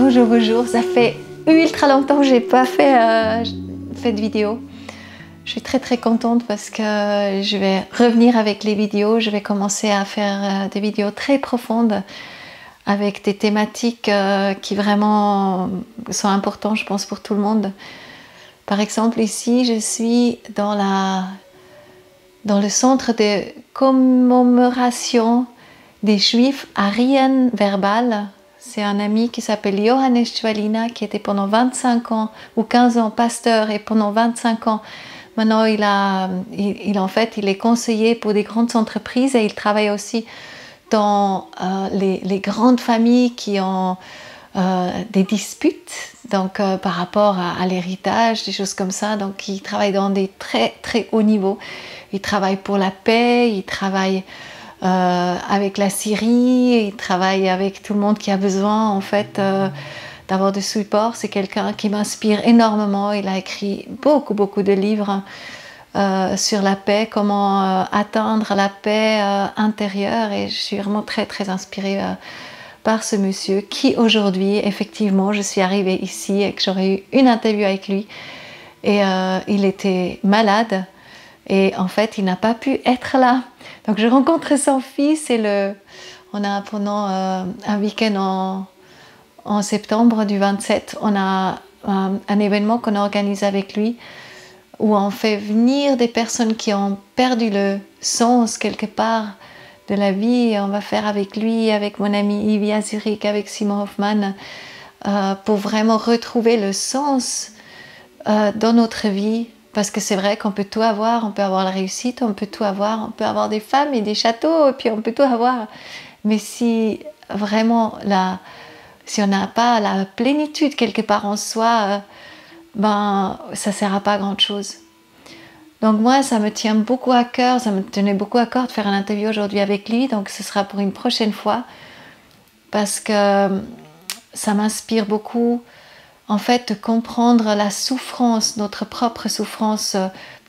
Bonjour, bonjour. Ça fait ultra longtemps que j'ai pas fait de vidéo. Je suis très contente parce que je vais revenir avec les vidéos. Je vais commencer à faire des vidéos très profondes avec des thématiques qui vraiment sont importantes, je pense, pour tout le monde. Par exemple, ici, je suis dans le centre de commémoration des Juifs à Rien-Verbal. C'est un ami qui s'appelle Johannes Schwalina, qui était pendant 25 ans ou 15 ans pasteur, et pendant 25 ans, maintenant il est conseiller pour des grandes entreprises, et il travaille aussi dans les grandes familles qui ont des disputes, donc par rapport à l'héritage, des choses comme ça. Donc il travaille dans des très hauts niveaux. Il travaille pour la paix, il travaille avec la Syrie, il travaille avec tout le monde qui a besoin en fait d'avoir de support. C'est quelqu'un qui m'inspire énormément. Il a écrit beaucoup de livres sur la paix, comment atteindre la paix intérieure, et je suis vraiment très inspirée par ce monsieur qui aujourd'hui, effectivement, je suis arrivée ici et que j'aurais eu une interview avec lui, et il était malade et en fait il n'a pas pu être là. Donc je rencontre son fils et on a pendant un week-end en septembre du 27, on a un événement qu'on organise avec lui où on fait venir des personnes qui ont perdu le sens quelque part de la vie, et on va faire avec lui, avec mon ami Ivy à Zurich, avec Simon Hoffman, pour vraiment retrouver le sens dans notre vie. Parce que c'est vrai qu'on peut tout avoir, on peut avoir la réussite, on peut tout avoir, on peut avoir des femmes et des châteaux, et puis on peut tout avoir. Mais si vraiment, si on n'a pas la plénitude quelque part en soi, ça ne sert à pas grand chose. Donc moi, ça me tient beaucoup à cœur, ça me tenait beaucoup à cœur de faire une interview aujourd'hui avec lui, donc ce sera pour une prochaine fois, parce que ça m'inspire beaucoup, en fait, de comprendre la souffrance, notre propre souffrance.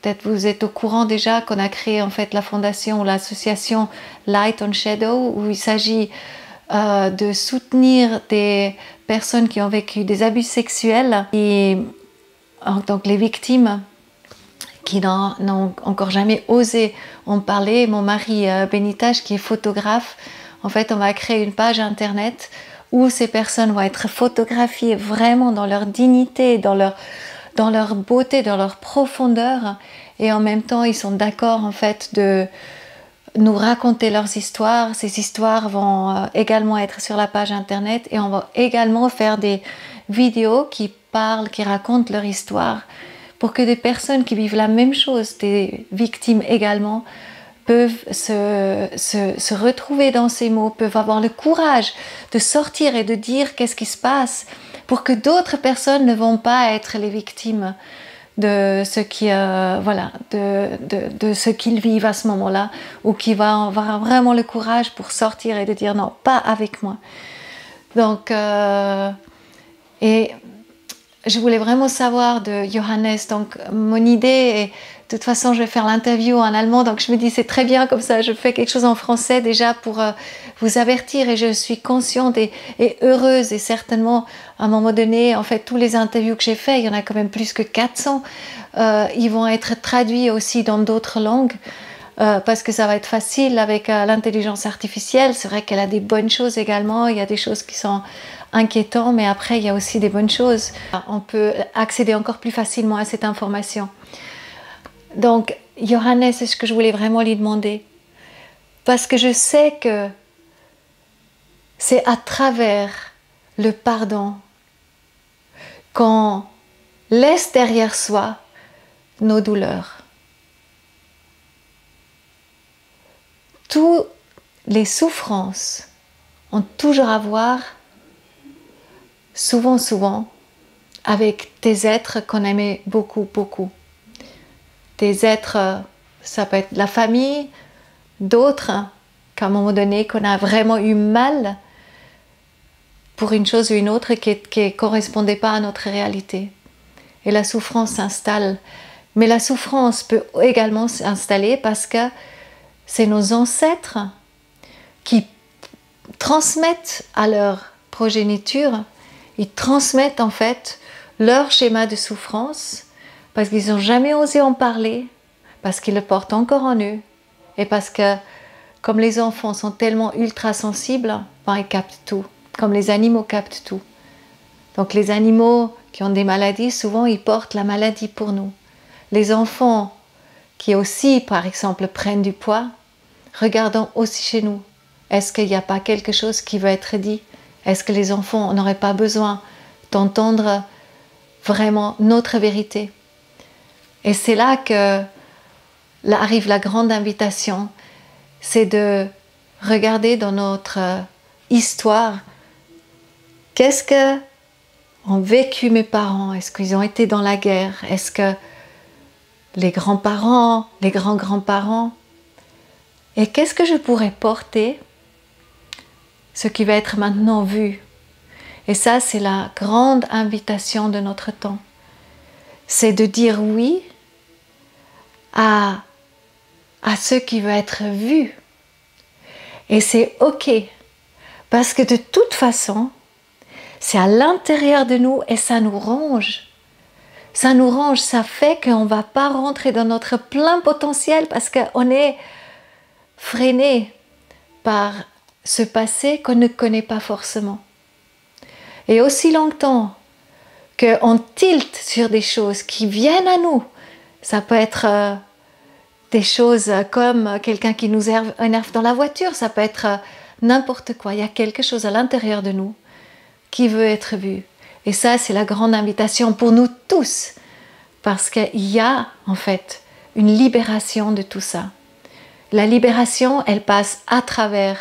Peut-être vous êtes au courant déjà qu'on a créé en fait la fondation ou l'association Light on Shadow, où il s'agit de soutenir des personnes qui ont vécu des abus sexuels, et donc les victimes qui n'ont encore jamais osé en parler. Mon mari Benitage, qui est photographe, en fait on va créer une page internet où ces personnes vont être photographiées vraiment dans leur dignité, dans leur beauté, dans leur profondeur, et en même temps ils sont d'accord en fait de nous raconter leurs histoires. Ces histoires vont également être sur la page internet, et on va également faire des vidéos qui parlent, qui racontent leur histoire, pour que des personnes qui vivent la même chose, des victimes également, peuvent se retrouver dans ces mots, peuvent avoir le courage de sortir et de dire qu'est-ce qui se passe, pour que d'autres personnes ne vont pas être les victimes de ce ce qu'ils vivent à ce moment-là, ou qui vont avoir vraiment le courage pour sortir et de dire non, pas avec moi. Donc, et je voulais vraiment savoir de Johannes, donc mon idée est, de toute façon je vais faire l'interview en allemand, donc je me dis c'est très bien comme ça, je fais quelque chose en français déjà pour vous avertir, et je suis consciente et heureuse, et certainement à un moment donné, en fait tous les interviews que j'ai fait, il y en a quand même plus que 400, ils vont être traduits aussi dans d'autres langues, parce que ça va être facile avec l'intelligence artificielle. C'est vrai qu'elle a des bonnes choses également, il y a des choses qui sont inquiétantes, mais après il y a aussi des bonnes choses. On peut accéder encore plus facilement à cette information. Donc Johannes, c'est ce que je voulais vraiment lui demander, parce que je sais que c'est à travers le pardon qu'on laisse derrière soi nos douleurs. Toutes les souffrances ont toujours à voir, souvent, avec des êtres qu'on aimait beaucoup. Des êtres, ça peut être la famille, d'autres qu'à un moment donné, qu'on a vraiment eu mal pour une chose ou une autre qui ne correspondait pas à notre réalité. Et la souffrance s'installe. Mais la souffrance peut également s'installer parce que c'est nos ancêtres qui transmettent à leur progéniture Ils transmettent en fait leur schéma de souffrance parce qu'ils n'ont jamais osé en parler, parce qu'ils le portent encore en eux et parce que comme les enfants sont tellement ultra sensibles, ben, ils captent tout, comme les animaux captent tout. Donc les animaux qui ont des maladies, souvent ils portent la maladie pour nous. Les enfants qui aussi, par exemple, prennent du poids, regardons aussi chez nous. Est-ce qu'il n'y a pas quelque chose qui veut être dit? Est-ce que les enfants n'auraient pas besoin d'entendre vraiment notre vérité? Et c'est là que arrive la grande invitation, c'est de regarder dans notre histoire, qu'est-ce que ont vécu mes parents? Est-ce qu'ils ont été dans la guerre? Est-ce que les grands-parents, les grands-grands-parents? Et qu'est-ce que je pourrais porter? Ce qui va être maintenant vu. Et ça, c'est la grande invitation de notre temps. C'est de dire oui à ce qui veut être vu. Et c'est OK. Parce que de toute façon, c'est à l'intérieur de nous et ça nous ronge. Ça nous ronge, ça fait qu'on ne va pas rentrer dans notre plein potentiel parce qu'on est freiné par ce passé qu'on ne connaît pas forcément. Et aussi longtemps qu'on tilte sur des choses qui viennent à nous, ça peut être des choses comme quelqu'un qui nous énerve dans la voiture, ça peut être n'importe quoi. Il y a quelque chose à l'intérieur de nous qui veut être vu. Et ça, c'est la grande invitation pour nous tous, parce qu'il y a en fait une libération de tout ça. La libération, elle passe à travers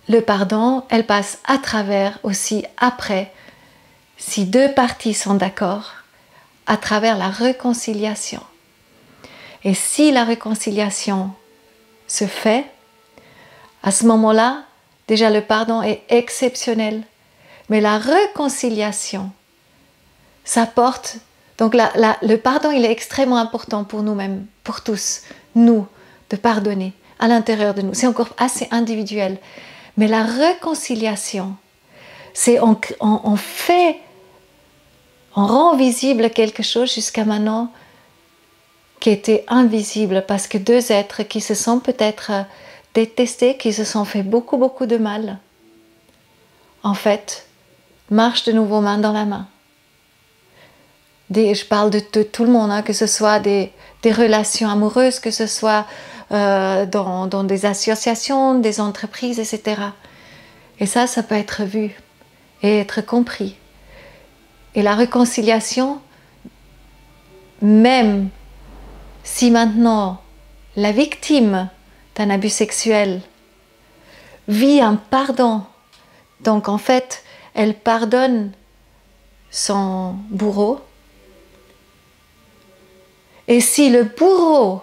le pardon, elle passe à travers aussi après, si deux parties sont d'accord, à travers la réconciliation. Et si la réconciliation se fait, à ce moment-là, déjà le pardon est exceptionnel. Mais la réconciliation, ça porte... Donc le pardon, il est extrêmement important pour nous-mêmes, pour tous, nous, de pardonner à l'intérieur de nous. C'est encore assez individuel. Mais la réconciliation, c'est on rend visible quelque chose jusqu'à maintenant qui était invisible parce que deux êtres qui se sont peut-être détestés, qui se sont fait beaucoup, beaucoup de mal, en fait, marchent de nouveau main dans la main. Je parle de tout le monde, hein, que ce soit des relations amoureuses, que ce soit dans des associations, des entreprises, etc. Et ça peut être vu et être compris. Et la réconciliation, même si maintenant la victime d'un abus sexuel vit un pardon, donc en fait, elle pardonne son bourreau, et si le bourreau,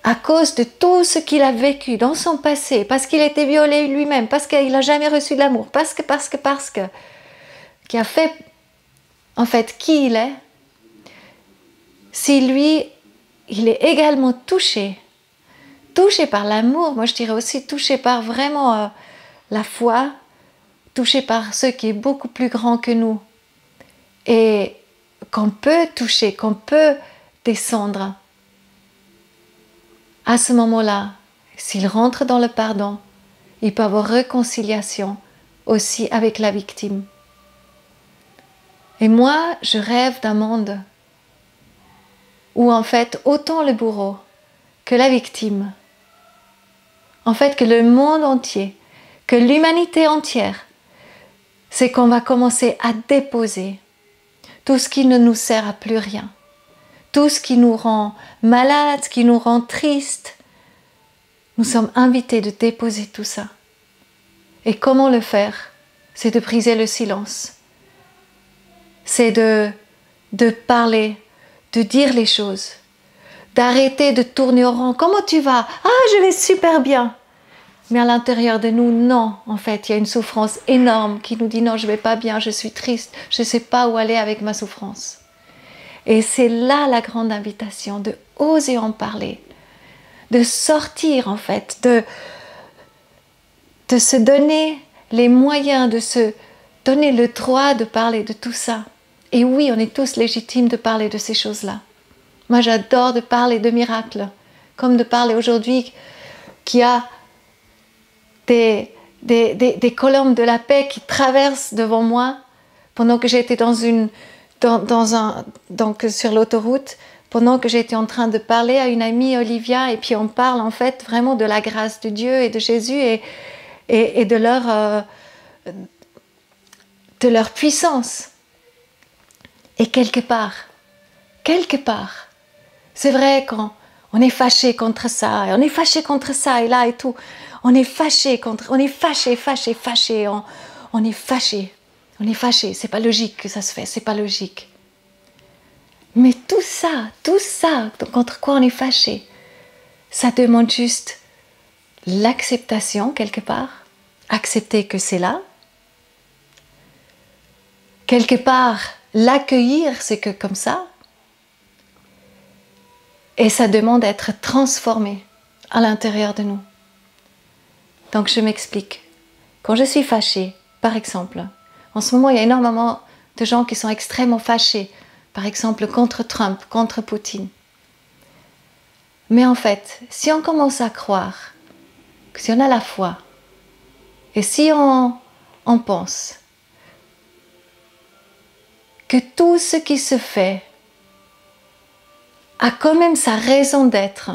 à cause de tout ce qu'il a vécu dans son passé, parce qu'il a été violé lui-même, parce qu'il n'a jamais reçu de l'amour, parce que, qui a fait en fait qui il est, si lui, il est également touché par l'amour, moi je dirais aussi touché par vraiment la foi, touché par ce qui est beaucoup plus grand que nous, et qu'on peut toucher, qu'on peut descendre. À ce moment-là, s'il rentre dans le pardon, il peut avoir réconciliation aussi avec la victime. Et moi, je rêve d'un monde où en fait, autant le bourreau que la victime, en fait que le monde entier, que l'humanité entière, c'est qu'on va commencer à déposer tout ce qui ne nous sert à plus rien, tout ce qui nous rend malades, ce qui nous rend tristes. Nous sommes invités de déposer tout ça. Et comment le faire? C'est de briser le silence. C'est de parler, de dire les choses, d'arrêter de tourner au rond. Comment tu vas? Ah, je vais super bien. Mais à l'intérieur de nous, non, en fait, il y a une souffrance énorme qui nous dit non, je ne vais pas bien, je suis triste, je ne sais pas où aller avec ma souffrance. Et c'est là la grande invitation, de oser en parler, de sortir en fait, de se donner les moyens de se donner le droit de parler de tout ça. Et oui, on est tous légitimes de parler de ces choses-là. Moi, j'adore de parler de miracles, comme de parler aujourd'hui qu'il y a des colombes de la paix qui traversent devant moi pendant que j'étais donc sur l'autoroute, pendant que j'étais en train de parler à une amie, Olivia, et puis on parle en fait vraiment de la grâce de Dieu et de Jésus et de leur puissance. Et quelque part, c'est vrai qu'on est fâché contre ça, et on est fâché contre ça, et là et tout. On est fâché, on est fâché, c'est pas logique que ça se fait, c'est pas logique. Mais tout ça, contre quoi on est fâché, ça demande juste l'acceptation quelque part, accepter que c'est là, quelque part l'accueillir, c'est que comme ça, et ça demande d'être transformé à l'intérieur de nous. Donc je m'explique. Quand je suis fâchée, par exemple, en ce moment il y a énormément de gens qui sont extrêmement fâchés, par exemple contre Trump, contre Poutine. Mais en fait, si on commence à croire, que si on a la foi, et si on pense que tout ce qui se fait a quand même sa raison d'être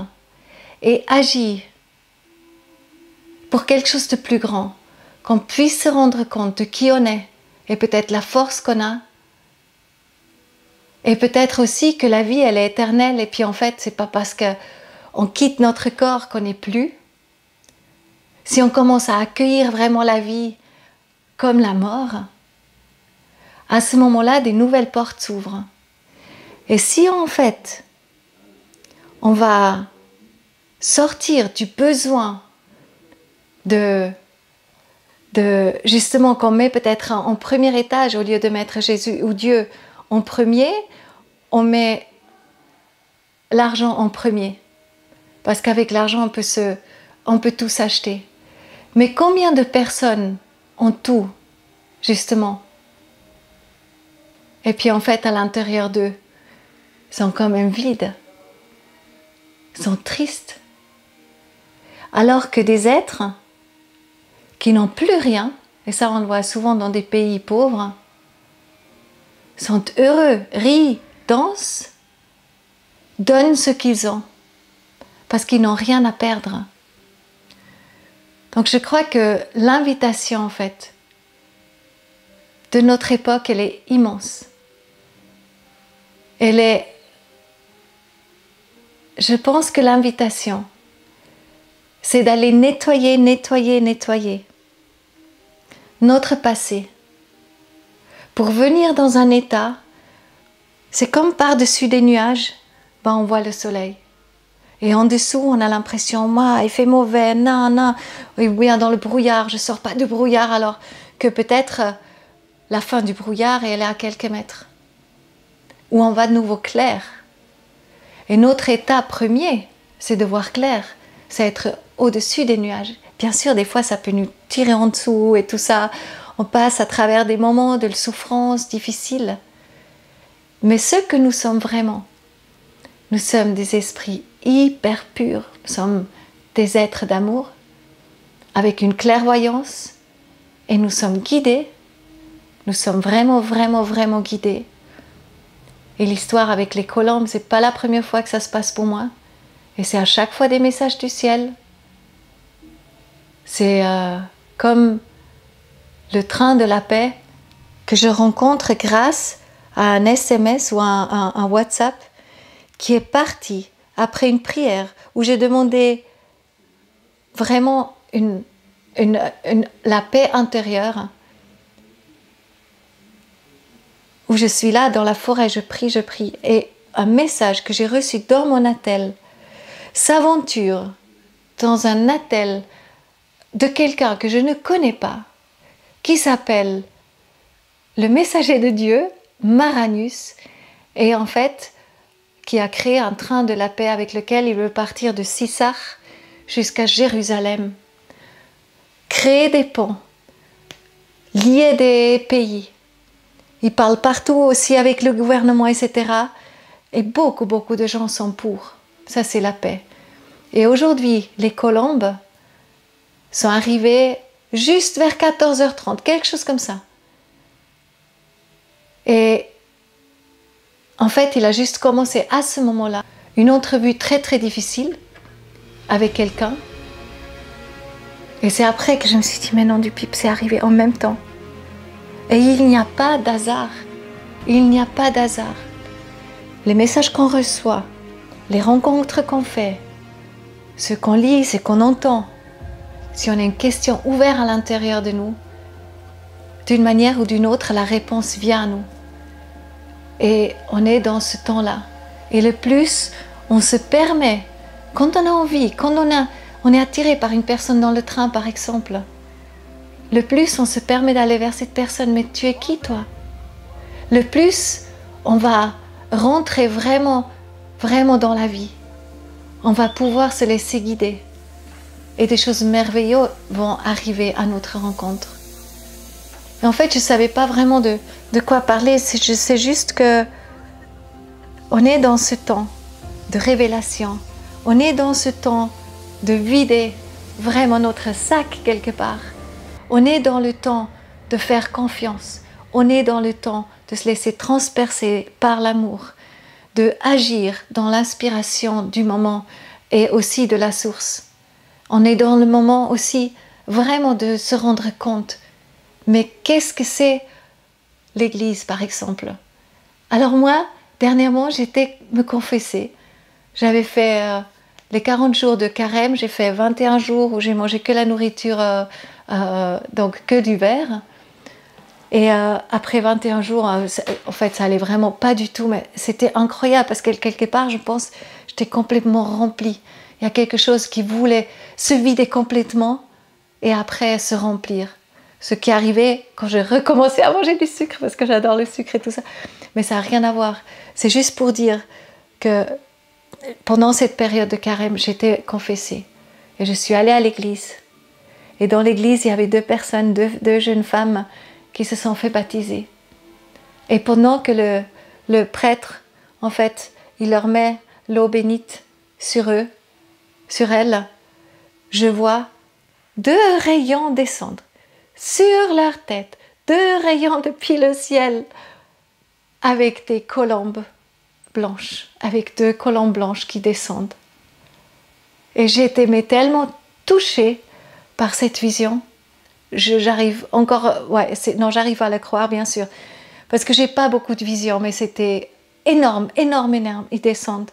et agit pour quelque chose de plus grand, qu'on puisse se rendre compte de qui on est et peut-être la force qu'on a, et peut-être aussi que la vie elle est éternelle et puis en fait c'est pas parce qu'on quitte notre corps qu'on n'est plus. Si on commence à accueillir vraiment la vie comme la mort, à ce moment-là des nouvelles portes s'ouvrent. Et si en fait on va sortir du besoin de justement qu'on met peut-être en premier étage au lieu de mettre Jésus ou Dieu en premier, on met l'argent en premier. Parce qu'avec l'argent, on peut tout s'acheter. Mais combien de personnes ont tout, justement? Et puis en fait, à l'intérieur d'eux, ils sont quand même vides. Ils sont tristes. Alors que des êtres qui n'ont plus rien, et ça on le voit souvent dans des pays pauvres, sont heureux, rient, dansent, donnent ce qu'ils ont, parce qu'ils n'ont rien à perdre. Donc je crois que l'invitation en fait de notre époque, elle est immense. Je pense que l'invitation, c'est d'aller nettoyer notre passé pour venir dans un état, c'est comme par-dessus des nuages, on voit le soleil. Et en dessous, on a l'impression, il fait mauvais, non, oui, dans le brouillard, je ne sors pas du brouillard, alors que peut-être la fin du brouillard, elle est à quelques mètres. Où on va de nouveau clair. Et notre état premier, c'est de voir clair, c'est être au-dessus des nuages. Bien sûr, des fois, ça peut nous tirer en dessous et tout ça. On passe à travers des moments de souffrance difficiles. Mais ce que nous sommes vraiment, nous sommes des esprits hyper purs. Nous sommes des êtres d'amour avec une clairvoyance et nous sommes guidés. Nous sommes vraiment guidés. Et l'histoire avec les colombes, c'est pas la première fois que ça se passe pour moi. Et c'est à chaque fois des messages du ciel. C'est comme le train de la paix que je rencontre grâce à un SMS ou un WhatsApp qui est parti après une prière où j'ai demandé vraiment la paix intérieure, où je suis là dans la forêt, je prie, et un message que j'ai reçu dans mon attel s'aventure dans un attel de quelqu'un que je ne connais pas, qui s'appelle le messager de Dieu, Maranus, et en fait, qui a créé un train de la paix avec lequel il veut partir de Sissach jusqu'à Jérusalem. Créer des ponts lier des pays. Il parle partout aussi avec le gouvernement, etc. Et beaucoup de gens sont pour. Ça, c'est la paix. Et aujourd'hui, les colombes sont arrivées juste vers 14h30, quelque chose comme ça. Et en fait, il a juste commencé à ce moment-là une entrevue très difficile avec quelqu'un. Et c'est après que je me suis dit, mais non, du pipe, c'est arrivé en même temps. Et il n'y a pas d'hasard. Il n'y a pas d'hasard. Les messages qu'on reçoit, les rencontres qu'on fait, ce qu'on lit, ce qu'on entend, si on a une question ouverte à l'intérieur de nous, d'une manière ou d'une autre, la réponse vient à nous. Et on est dans ce temps-là. Et le plus on se permet, quand on a envie, quand on est attiré par une personne dans le train par exemple, le plus on se permet d'aller vers cette personne, mais tu es qui toi? Le plus on va rentrer vraiment dans la vie. On va pouvoir se laisser guider. Et des choses merveilleuses vont arriver à notre rencontre. Et en fait, je ne savais pas vraiment de quoi parler. Je sais juste que on est dans ce temps de révélation. On est dans ce temps de vider vraiment notre sac quelque part. On est dans le temps de faire confiance. On est dans le temps de se laisser transpercer par l'amour, de agir dans l'inspiration du moment et aussi de la source. On est dans le moment aussi vraiment de se rendre compte. Mais qu'est-ce que c'est l'Église, par exemple? Alors moi, dernièrement, j'étais me confesser. J'avais fait les 40 jours de carême, j'ai fait 21 jours où j'ai mangé que la nourriture, donc que du verre. Et après 21 jours, en fait, ça allait vraiment pas du tout, mais c'était incroyable parce que quelque part, je pense, j'étais complètement remplie. Il y a quelque chose qui voulait se vider complètement et après se remplir. Ce qui arrivait quand j'ai recommencé à manger du sucre, parce que j'adore le sucre et tout ça. Mais ça n'a rien à voir. C'est juste pour dire que pendant cette période de carême, j'étais confessée. Et je suis allée à l'église. Et dans l'église, il y avait deux personnes, deux jeunes femmes qui se sont fait baptiser. Et pendant que le prêtre, en fait, il leur met l'eau bénite sur eux, sur elles, je vois 2 rayons descendre sur leur tête, 2 rayons depuis le ciel, avec des colombes blanches, avec 2 colombes blanches qui descendent. Et j'ai été tellement touchée par cette vision. J'arrive encore, j'arrive à le croire bien sûr, parce que j'ai pas beaucoup de vision, mais c'était énorme, ils descendent.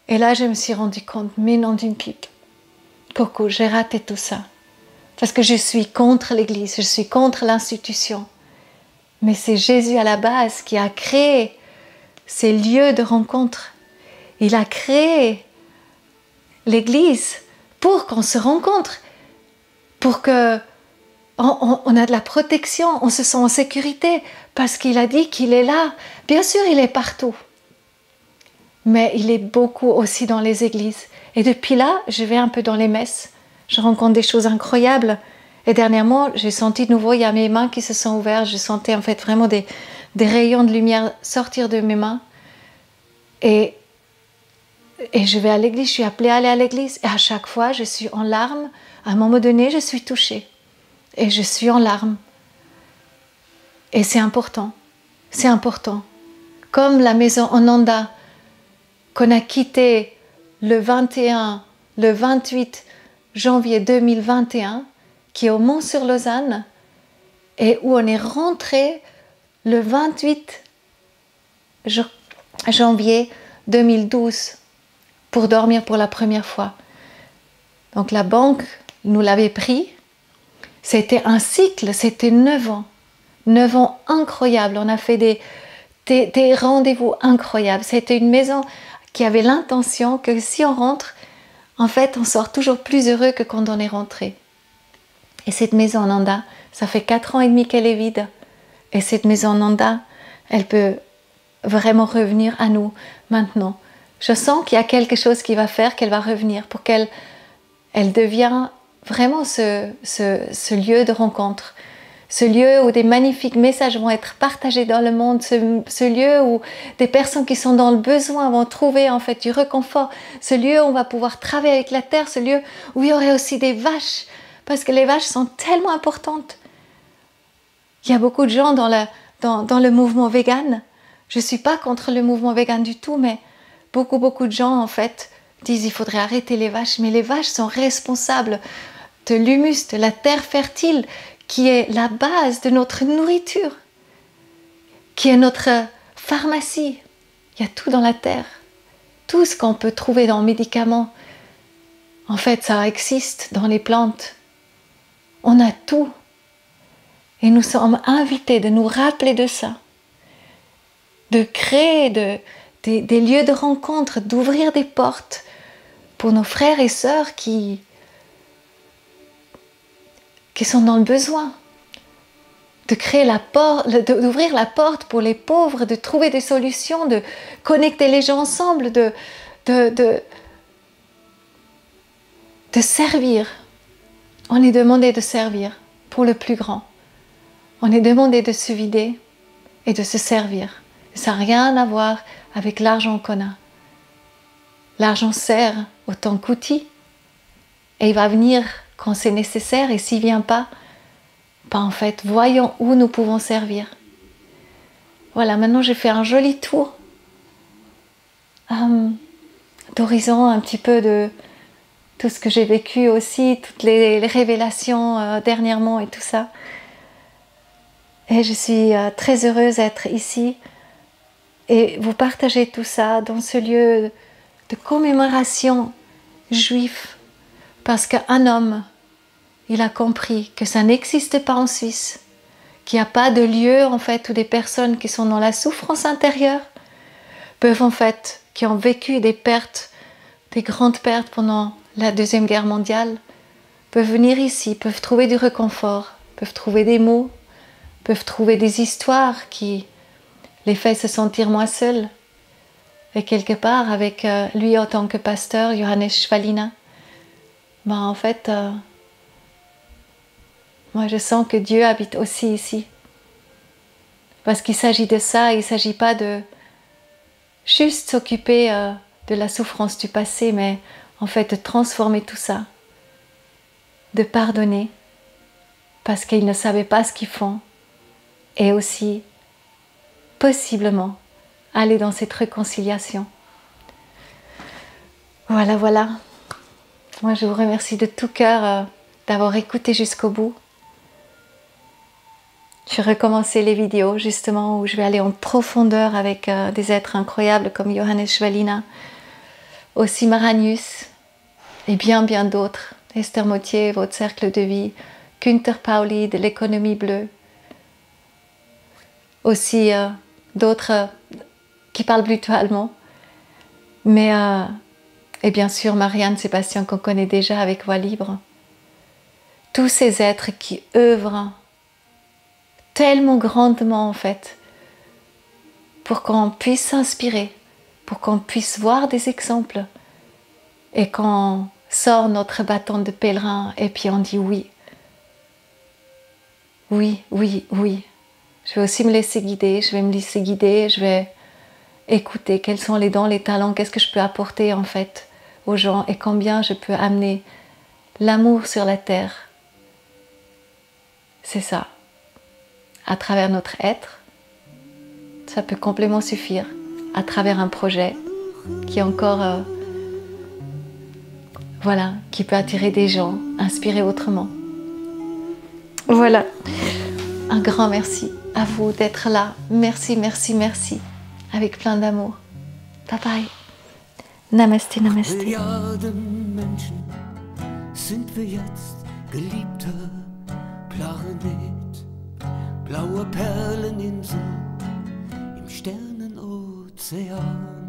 Et là, je me suis rendu compte, mais non d'une pipe, Coco, j'ai raté tout ça. Parce que je suis contre l'Église, je suis contre l'institution. Mais c'est Jésus à la base qui a créé ces lieux de rencontre. Il a créé l'Église pour qu'on se rencontre, pour que on a de la protection, on se sent en sécurité, parce qu'il a dit qu'il est là. Bien sûr, il est partout. Mais il est beaucoup aussi dans les églises. Et depuis là, je vais un peu dans les messes. Je rencontre des choses incroyables. Et dernièrement, j'ai senti de nouveau, il y a mes mains qui se sont ouvertes. Je sentais en fait vraiment des rayons de lumière sortir de mes mains. Et je vais à l'église, je suis appelée à aller à l'église. Et à chaque fois, je suis en larmes. À un moment donné, je suis touchée. Et je suis en larmes. Et c'est important. C'est important. Comme la maison Onanda, qu'on a quitté le 28 janvier 2021, qui est au Mont-sur-Lausanne, et où on est rentré le 28 janvier 2012 pour dormir pour la première fois. Donc la banque nous l'avait pris. C'était un cycle, c'était 9 ans. 9 ans incroyables. On a fait des rendez-vous incroyables. C'était une maison qui avait l'intention que si on rentre, en fait, on sort toujours plus heureux que quand on est rentré. Et cette maison Onanda, ça fait 4 ans et demi qu'elle est vide. Et cette maison Onanda, elle peut vraiment revenir à nous maintenant. Je sens qu'il y a quelque chose qui va faire qu'elle va revenir pour qu'elle devienne vraiment ce lieu de rencontre. ce lieu où des magnifiques messages vont être partagés dans le monde, ce lieu où des personnes qui sont dans le besoin vont trouver en fait du réconfort, ce lieu où on va pouvoir travailler avec la terre, ce lieu où il y aurait aussi des vaches, parce que les vaches sont tellement importantes. Il y a beaucoup de gens dans le mouvement vegan. Je ne suis pas contre le mouvement vegan du tout, mais beaucoup de gens en fait disent qu'il faudrait arrêter les vaches, mais les vaches sont responsables de l'humus, de la terre fertile, qui est la base de notre nourriture, qui est notre pharmacie. Il y a tout dans la terre. Tout ce qu'on peut trouver dans les médicaments, en fait, ça existe dans les plantes. On a tout. Et nous sommes invités de nous rappeler de ça, de créer des lieux de rencontre, d'ouvrir des portes pour nos frères et sœurs qui sont dans le besoin, de créer la porte, d'ouvrir la porte pour les pauvres, de trouver des solutions, de connecter les gens ensemble, de servir. On est demandé de servir pour le plus grand. On est demandé de se vider et de se servir. Ça n'a rien à voir avec l'argent qu'on a. L'argent sert autant qu'outil et il va venir quand c'est nécessaire, et s'il ne vient pas, ben en fait, voyons où nous pouvons servir. Voilà, maintenant j'ai fait un joli tour d'horizon, un petit peu de tout ce que j'ai vécu aussi, toutes les révélations dernièrement et tout ça. Et je suis très heureuse d'être ici et vous partager tout ça dans ce lieu de commémoration juif. Parce qu'un homme, il a compris que ça n'existe pas en Suisse, qu'il n'y a pas de lieu en fait où des personnes qui sont dans la souffrance intérieure peuvent en fait, qui ont vécu des pertes, des grandes pertes pendant la Deuxième Guerre mondiale, peuvent venir ici, peuvent trouver du réconfort, peuvent trouver des mots, peuvent trouver des histoires qui les fait se sentir moins seuls. Et quelque part, avec lui en tant que pasteur, Johannes Schwalina, ben en fait, moi je sens que Dieu habite aussi ici. Parce qu'il s'agit de ça, il ne s'agit pas de juste s'occuper de la souffrance du passé, mais en fait de transformer tout ça, de pardonner, parce qu'ils ne savaient pas ce qu'ils font, et aussi, possiblement, aller dans cette réconciliation. Voilà, voilà. Moi, je vous remercie de tout cœur d'avoir écouté jusqu'au bout. Je vais recommencer les vidéos, justement, où je vais aller en profondeur avec des êtres incroyables comme Johannes Schwalina, aussi Maranius, et bien d'autres. Esther Mottier, votre cercle de vie, Günther Pauli de l'économie bleue, aussi d'autres qui parlent plutôt allemand, mais et bien sûr Marianne Sébastien qu'on connaît déjà avec Voix Libre. Tous ces êtres qui œuvrent tellement grandement en fait pour qu'on puisse s'inspirer, pour qu'on puisse voir des exemples et qu'on sort notre bâton de pèlerin et puis on dit oui. Oui, oui, oui. Je vais aussi me laisser guider, je vais écouter quels sont les dons, les talents, qu'est-ce que je peux apporter en fait aux gens et combien je peux amener l'amour sur la terre. C'est ça. À travers notre être, ça peut complètement suffire. À travers un projet qui est encore, voilà, qui peut attirer des gens, inspirer autrement. Voilà. Un grand merci à vous d'être là. Merci, merci, merci. Avec plein d'amour. Bye bye. Namaste, namaste. Milliarden Menschen sind wir jetzt, geliebter Planet. Blaue Perleninsel im Sternenozean.